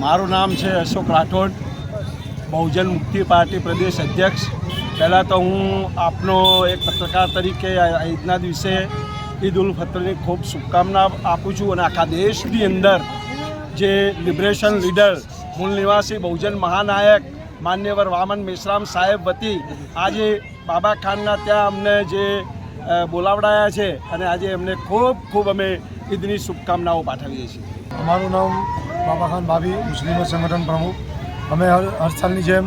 મારું નામ છે અશોક રાઠોડ, બહુજન મુક્તિ પાર્ટી પ્રદેશ અધ્યક્ષ। પહેલાં તો હું આપનો એક પત્રકાર તરીકે ઈદના દિવસે ઈદ ઉલ ફિત્રની ખૂબ શુભકામના આપું છું અને આખા દેશની અંદર જે લિબરેશન લીડર મૂળ નિવાસી બહુજન મહાનાયક માન્યવર વામન મેશ્રામ સાહેબ વતી આજે બાબા ખાનના ત્યાં અમને જે બોલાવડાયા છે અને આજે એમને ખૂબ અમે ઈદની શુભકામનાઓ પાઠવીએ છીએ। અમારું નામ બાબા ખાન ભાભી, મુસ્લિમ સંગઠન પ્રમુખ। અમે હર સાલની જેમ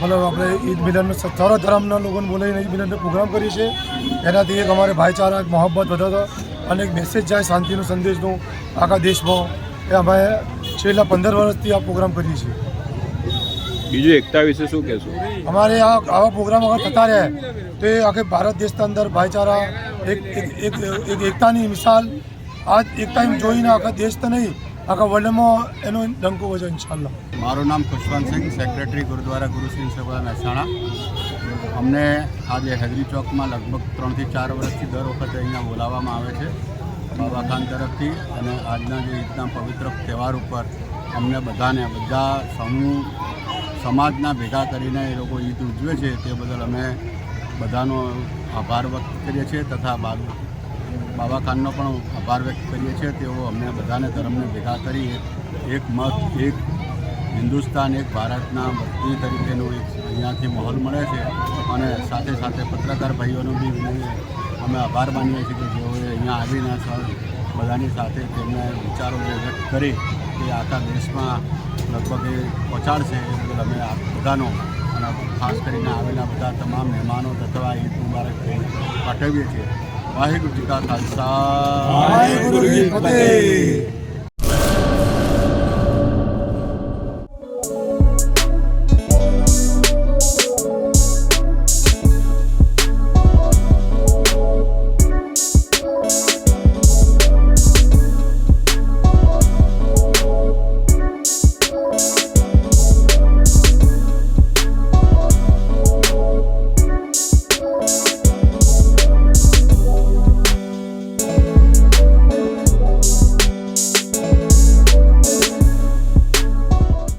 મતલબ આપણે ઈદ મિલન સર્વ ધર્મના લોકોને બોલાવીને ઈદ મિલનનો પ્રોગ્રામ કરીએ છીએ। એનાથી એક અમારે ભાઈચારા, એક મોહબ્બત વધે અને એક મેસેજ જાય શાંતિનો સંદેશનો આખા દેશમાં। એ અમે છેલ્લા 15 વર્ષથી આ પ્રોગ્રામ કરીએ છીએ। બીજું એકતા વિશે શું કહેશો? અમારે આવા પ્રોગ્રામ અગર થતા રહે તો એ આખે ભારત દેશના અંદર ભાઈચારા, એક એકતાની મિસાલ આજ એકતા જોઈને આખા દેશ તો નહીં આખા વર્લ્ડમાં એનો ડંકો વજે ઇન્શાલ્લાહ। મારું નામ ખુશવંત સિંહ, સેક્રેટરી ગુરુદ્વારા ગુરુશ્રી સભા મહેસાણા। અમને આજે હૈદરી ચોકમાં લગભગ 3 થી 4 વર્ષથી દર વખતે અહીંયા બોલાવવામાં આવે છે બાબા ખાન તરફથી। અને આજના જે ઈદના પવિત્ર તહેવાર ઉપર અમને બધાને બધા સમૂહ સમાજના ભેગા કરીને એ લોકો ઈદ ઉજવે છે તે બદલ અમે બધાનો આભાર વ્યક્ત કરીએ છીએ તથા બાબા ખાનનો પણ આભાર વ્યક્ત કરીએ છીએ। તેઓ અમને બધાને ધર્મને ભેગા કરી એક મત, એક હિન્દુસ્તાન, એક ભારતના વ્યક્તિ તરીકેનો એક અહીંયાથી માહોલ મળે છે। અને સાથે સાથે પત્રકાર ભાઈઓનો બી અમે આભાર માનીએ છીએ કે જેઓએ અહીંયા આવીને બધાની સાથે તેમને વિચારો વ્યક્ત કરી તે આખા દેશમાં લગભગ એ પહોંચાડશે એ બદલ અમે આ બધાનો અને ખાસ કરીને આવેલા બધા તમામ મહેમાનો તથા ઈદ મુબારક પાઠવીએ છીએ। વાહેગુરુ જી કા ખાલસા, વાહેગુરુ જી ફતેહ।